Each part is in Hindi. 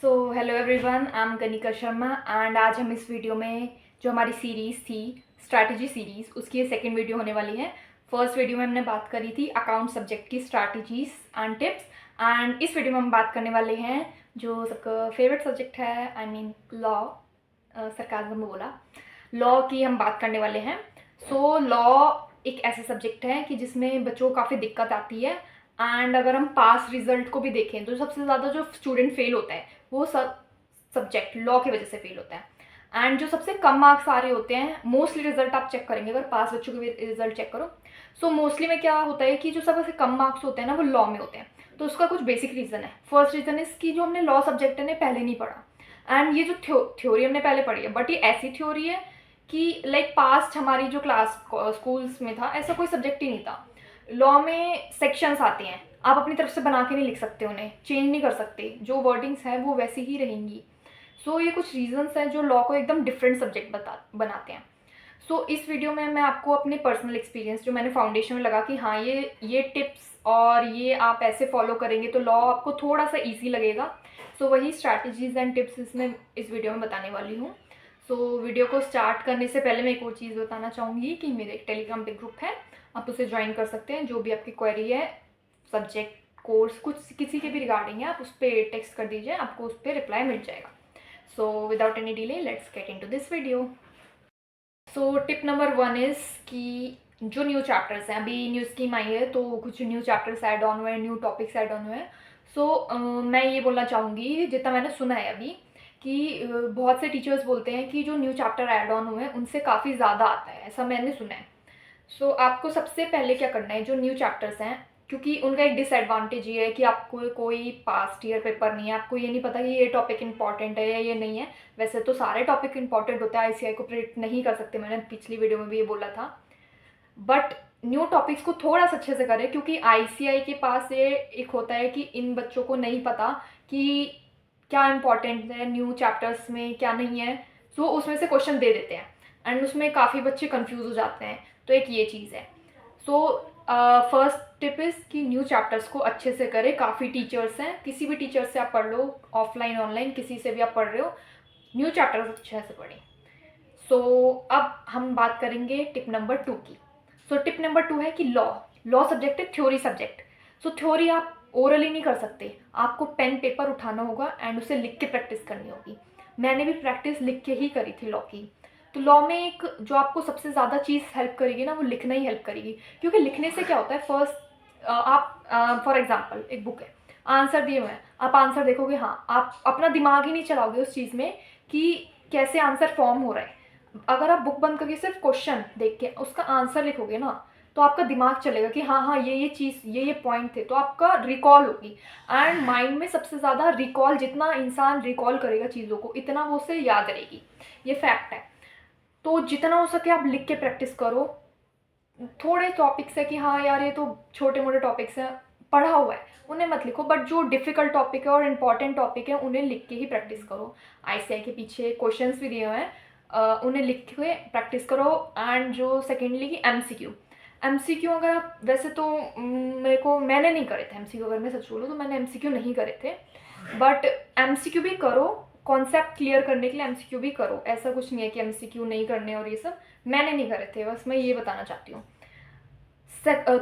Hello everyone, I am Kanika Sharma and आज हम इस वीडियो में जो हमारी सीरीज़ थी स्ट्रैटेजी सीरीज़, उसकी ये सेकंड वीडियो होने वाली है। फर्स्ट वीडियो में हमने बात करी थी अकाउंट सब्जेक्ट की स्ट्रैटेजीज एंड टिप्स, एंड इस वीडियो में हम बात करने वाले हैं जो सबका फेवरेट सब्जेक्ट है, आई मीन लॉ। सरकाज़म में बोला, लॉ की हम बात करने वाले हैं। लॉ एक ऐसा सब्जेक्ट है कि जिसमें बच्चों को काफ़ी दिक्कत आती है, एंड अगर हम पास रिजल्ट को भी देखें तो सबसे ज़्यादा जो स्टूडेंट फेल होता है वो सब सब्जेक्ट लॉ की वजह से फेल होता है। एंड जो सबसे कम मार्क्स आ रहे होते हैं, मोस्टली रिजल्ट आप चेक करेंगे, अगर पास बच्चों के भी रिजल्ट चेक करो, मोस्टली में क्या होता है कि जो सबसे कम मार्क्स होते हैं ना वो लॉ में होते हैं। तो उसका कुछ बेसिक रीज़न है। फर्स्ट रीज़न इस कि जो हमने लॉ सब्जेक्ट है पहले नहीं पढ़ा, एंड ये जो थ्योरी हमने पहले पढ़ी है, बट ये ऐसी थ्योरी है कि लाइक पास्ट हमारी जो क्लास स्कूल्स में था ऐसा कोई सब्जेक्ट ही नहीं था। लॉ में सेक्शंस आते हैं, आप अपनी तरफ से बना के नहीं लिख सकते, उन्हें चेंज नहीं कर सकते, जो वर्डिंग्स हैं वो वैसी ही रहेंगी। ये कुछ रीजंस हैं जो लॉ को एकदम डिफरेंट सब्जेक्ट बनाते हैं। इस वीडियो में मैं आपको अपने पर्सनल एक्सपीरियंस जो मैंने फाउंडेशन में लगा कि हाँ ये टिप्स और ये आप ऐसे फॉलो करेंगे तो लॉ आपको थोड़ा सा ईजी लगेगा। वही स्ट्रैटेजीज एंड टिप्स इसमें इस वीडियो में बताने वाली हूँ। वीडियो को स्टार्ट करने से पहले मैं एक और चीज़ बताना चाहूँगी कि मेरे एक टेलीग्राम पे ग्रुप है, आप उसे ज्वाइन कर सकते हैं। जो भी आपकी क्वेरी है, सब्जेक्ट, कोर्स, कुछ किसी के भी रिगार्डिंग है, आप उस पर टेक्स्ट कर दीजिए, आपको उस पर रिप्लाई मिल जाएगा। Without any delay let's get into this video. Tip number 1 is कि जो न्यू चैप्टर्स हैं, अभी न्यू स्कीम आई है तो कुछ न्यू चैप्टर्स ऐड ऑन हुए हैं, न्यू टॉपिक्स ऐड ऑन हुए हैं। मैं ये बोलना चाहूँगी, जितना मैंने सुना है अभी, कि बहुत से टीचर्स बोलते हैं कि जो न्यू चैप्टर ऐड ऑन हुए हैं उनसे काफ़ी ज़्यादा आता है, ऐसा मैंने सुना है। आपको सबसे पहले क्या करना है, जो न्यू चैप्टर्स हैं, क्योंकि उनका एक डिसएडवांटेज ये है कि आपको कोई पास्ट ईयर पेपर नहीं है, आपको ये नहीं पता कि ये टॉपिक इंपॉर्टेंट है या ये नहीं है। वैसे तो सारे टॉपिक इंपॉर्टेंट होते हैं, आईसीआई को प्रिडिक्ट नहीं कर सकते, मैंने पिछली वीडियो में भी ये बोला था। बट न्यू टॉपिक्स को थोड़ा सा अच्छे से करें, क्योंकि आईसीआई के पास ये एक होता है कि इन बच्चों को नहीं पता कि क्या इंपॉर्टेंट है न्यू चैप्टर्स में, क्या नहीं है। उसमें से क्वेश्चन दे देते हैं एंड उसमें काफ़ी बच्चे कंफ्यूज हो जाते हैं। तो एक ये चीज़ है। फर्स्ट टिप इज़ कि न्यू चैप्टर्स को अच्छे से करें। काफ़ी टीचर्स हैं, किसी भी टीचर से आप पढ़ लो, ऑफलाइन ऑनलाइन किसी से भी आप पढ़ रहे हो, न्यू चैप्टर्स अच्छे से पढ़ें। अब हम बात करेंगे टिप नंबर 2 की। टिप नंबर 2 है कि लॉ सब्जेक्ट है, थ्योरी सब्जेक्ट। थ्योरी आप ओरली नहीं कर सकते, आपको पेन पेपर उठाना होगा एंड उसे लिख के प्रैक्टिस करनी होगी। मैंने भी प्रैक्टिस लिख के ही करी थी लॉ की। तो लॉ में एक जो आपको सबसे ज़्यादा चीज़ हेल्प करेगी ना, वो लिखना ही हेल्प करेगी। क्योंकि लिखने से क्या होता है, फर्स्ट आप फॉर एग्जांपल एक बुक है, आंसर दिए हुए हैं, आप आंसर देखोगे, हाँ आप अपना दिमाग ही नहीं चलाओगे उस चीज़ में कि कैसे आंसर फॉर्म हो रहा है। अगर आप बुक बंद करके सिर्फ क्वेश्चन देख के उसका आंसर लिखोगे ना, तो आपका दिमाग चलेगा कि हाँ हाँ ये चीज़, ये पॉइंट थे, तो आपका रिकॉल होगी। एंड माइंड में सबसे ज़्यादा रिकॉल, जितना इंसान रिकॉल करेगा चीज़ों को, इतना वो उसे याद रहेगी, ये फैक्ट है। तो जितना हो सके आप लिख के प्रैक्टिस करो। थोड़े टॉपिक्स है कि हाँ यार ये तो छोटे मोटे टॉपिक्स हैं, पढ़ा हुआ है, उन्हें मत लिखो, बट जो डिफ़िकल्ट टॉपिक है और इम्पॉर्टेंट टॉपिक है उन्हें लिख के ही प्रैक्टिस करो। आईसीआई के पीछे क्वेश्चंस भी दिए हुए हैं, उन्हें लिख के प्रैक्टिस करो। एंड जो सेकेंडली की एमसीक्यू अगर आप, वैसे तो मैंने नहीं करे थे एमसीक्यू, अगर मैं सच बोलूँ तो मैंने एमसीक्यू नहीं करे थे, बट एमसीक्यू भी करो, कॉन्सेप्ट क्लियर करने के लिए एमसीक्यू भी करो। ऐसा कुछ नहीं है कि एमसीक्यू नहीं करने, और ये सब मैंने नहीं करे थे, बस मैं ये बताना चाहती हूँ।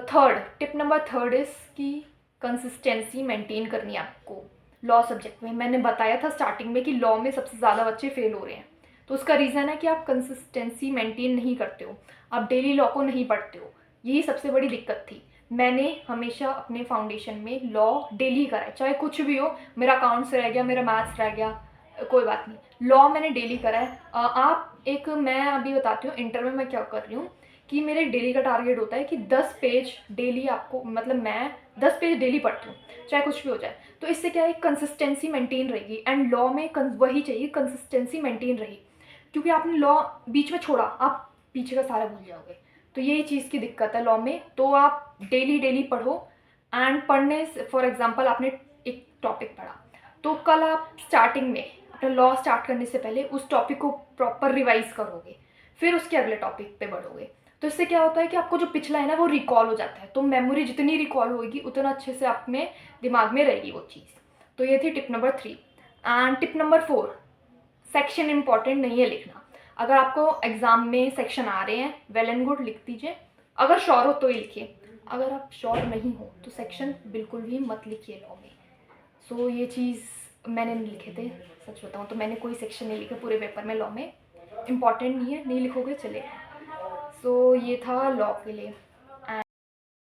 Third tip number third is कि कंसिस्टेंसी मेंटेन करनी है आपको लॉ सब्जेक्ट में। मैंने बताया था स्टार्टिंग में कि लॉ में सबसे ज़्यादा बच्चे फेल हो रहे हैं, तो उसका रीज़न है कि आप कंसिस्टेंसी मेंटेन नहीं करते हो, आप डेली लॉ को नहीं पढ़ते हो। यही सबसे बड़ी दिक्कत थी। मैंने हमेशा अपने फाउंडेशन में लॉ डेली करा है, चाहे कुछ भी हो, मेरा अकाउंट्स रह गया, मेरा मैथ्स रह गया, कोई बात नहीं, लॉ मैंने डेली करा है। मैं अभी बताती हूँ इंटर में मैं क्या कर रही हूँ, कि मेरे डेली का टारगेट होता है कि 10 पेज डेली आपको, मतलब मैं 10 पेज डेली पढ़ती हूँ, चाहे कुछ भी हो जाए। तो इससे क्या है, कंसिस्टेंसी मेंटेन रहेगी, एंड लॉ में वही चाहिए, कंसिस्टेंसी मेंटेन रही। क्योंकि आपने लॉ बीच में छोड़ा, आप पीछे का सारा भूल जाओगे। तो यही चीज़ की दिक्कत है लॉ में। तो आप डेली डेली पढ़ो, एंड पढ़ने से, फॉर एग्जाम्पल आपने एक टॉपिक पढ़ा, तो कल आप स्टार्टिंग में अपना लॉ स्टार्ट करने से पहले उस टॉपिक को प्रॉपर रिवाइज करोगे, फिर उसके अगले टॉपिक पे बढ़ोगे। तो इससे क्या होता है कि आपको जो पिछला है ना वो रिकॉल हो जाता है, तो मेमोरी जितनी रिकॉल होगी उतना अच्छे से आप में दिमाग में रहेगी वो चीज़। तो ये थी tip number 3। And tip number 4, section important नहीं है लिखना। अगर आपको एग्ज़ाम में सेक्शन आ रहे हैं, वेल एंड गुड, लिख दीजिए। अगर श्योर हो तो ही लिखिए, अगर आप श्योर नहीं हो तो सेक्शन बिल्कुल भी मत लिखिए लॉ में। सो ये चीज़ मैंने नहीं लिखे थे, सच बताऊँ तो मैंने कोई सेक्शन नहीं लिखे पूरे पेपर में लॉ में। इम्पॉर्टेंट नहीं है, नहीं लिखोगे चलेगा। सो ये था लॉ के लिए।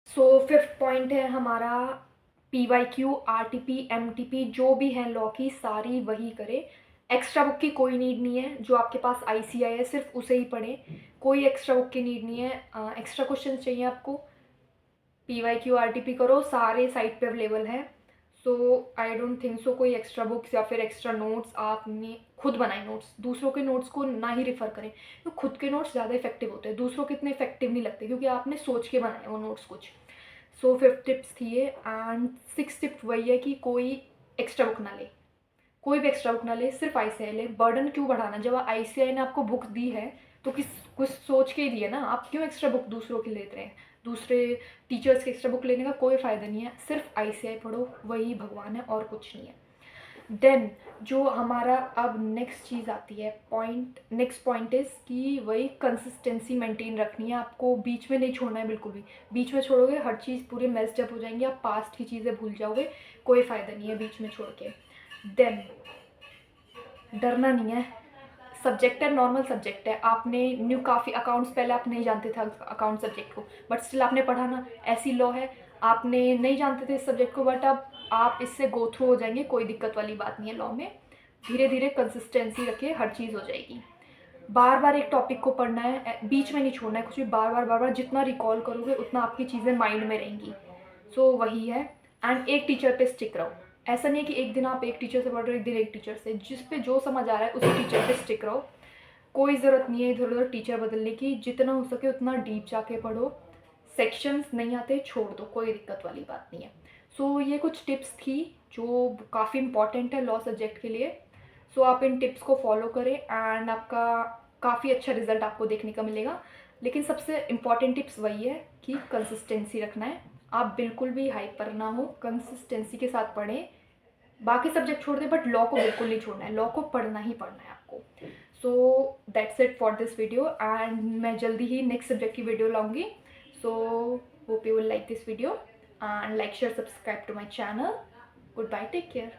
सो 5th पॉइंट है हमारा PYQ, RTP, MTP जो भी है लॉ की सारी वही करें। एक्स्ट्रा बुक की कोई नीड नहीं है, जो आपके पास ICI है सिर्फ उसे ही पढ़ें, कोई एक्स्ट्रा बुक की नीड नहीं है। एक्स्ट्रा क्वेश्चन चाहिए आपको, PYQ RTP करो, सारे साइट पे अवेलेबल है। सो आई डोंट थिंक सो कोई एक्स्ट्रा बुक्स या फिर एक्स्ट्रा नोट्स आपने खुद बनाए। नोट्स दूसरों के नोट्स को ना ही रेफर करें, तो खुद के नोट्स ज़्यादा इफेक्टिव होते हैं, दूसरों के इतने इफेक्टिव नहीं लगते क्योंकि आपने सोच के बनाए वो नोट्स कुछ। सो 5th टिप्स थी ये। एंड 6th टिप वही है कि कोई एक्स्ट्रा बुक ना ले, कोई भी एक्स्ट्रा बुक ना ले, सिर्फ ICI ले। बर्डन क्यों बढ़ाना, जब ICI ने आपको बुक दी है तो कुछ सोच के ही दी है ना, आप क्यों एक्स्ट्रा बुक दूसरों की लेते हैं। दूसरे टीचर्स के एक्स्ट्रा बुक लेने का कोई फ़ायदा नहीं है, सिर्फ ICI पढ़ो, वही भगवान है और कुछ नहीं है। देन जो हमारा अब नेक्स्ट चीज़ आती है पॉइंट, नेक्स्ट पॉइंट इज़ कि वही कंसिस्टेंसी मेंटेन रखनी है आपको, बीच में नहीं छोड़ना है बिल्कुल भी। बीच में छोड़ोगे हर चीज़ पूरे मेस्ड अप हो जाएंगी, आप पास्ट की चीज़ें भूल जाओगे, कोई फ़ायदा नहीं है बीच में छोड़ के। देन डरना नहीं है, सब्जेक्ट है, नॉर्मल सब्जेक्ट है। आपने न्यू काफ़ी अकाउंट्स पहले आप नहीं जानते थे अकाउंट सब्जेक्ट को, बट स्टिल आपने पढ़ा ना, ऐसी लॉ है, आपने नहीं जानते थे इस सब्जेक्ट को बट अब आप इससे गो थ्रू हो जाएंगे, कोई दिक्कत वाली बात नहीं है लॉ में। धीरे धीरे कंसिस्टेंसी रखिए, हर चीज़ हो जाएगी। बार बार एक टॉपिक को पढ़ना है, बीच में नहीं छोड़ना है कुछ भी, बार बार जितना रिकॉल करोगे उतना आपकी चीज़ें माइंड में रहेंगी। सो वही है। एंड एक टीचर पे स्टिक रहो, ऐसा नहीं है कि एक दिन आप एक टीचर से पढ़ रहे हो, एक दिन एक टीचर से, जिस पे जो समझ आ रहा है उसी टीचर पे स्टिक रहो। कोई ज़रूरत नहीं है इधर उधर टीचर बदलने की, जितना हो सके उतना डीप जाके पढ़ो। सेक्शंस नहीं आते छोड़ दो, कोई दिक्कत वाली बात नहीं है। सो ये कुछ टिप्स थी जो काफ़ी इंपॉर्टेंट है लॉ सब्जेक्ट के लिए। सो आप इन टिप्स को फॉलो करें एंड आपका काफ़ी अच्छा रिजल्ट आपको देखने का मिलेगा। लेकिन सबसे इम्पॉर्टेंट टिप्स वही है कि कंसिस्टेंसी रखना है, आप बिल्कुल भी हाइपर ना हो, कंसिस्टेंसी के साथ पढ़ें। बाकी सब्जेक्ट छोड़ दें बट लॉ को बिल्कुल नहीं छोड़ना है, लॉ को पढ़ना ही पढ़ना है आपको। So that's it for this video and मैं जल्दी ही नेक्स्ट सब्जेक्ट की वीडियो लाऊंगी। So hope you will like this video and like share subscribe to my channel. Goodbye, take care.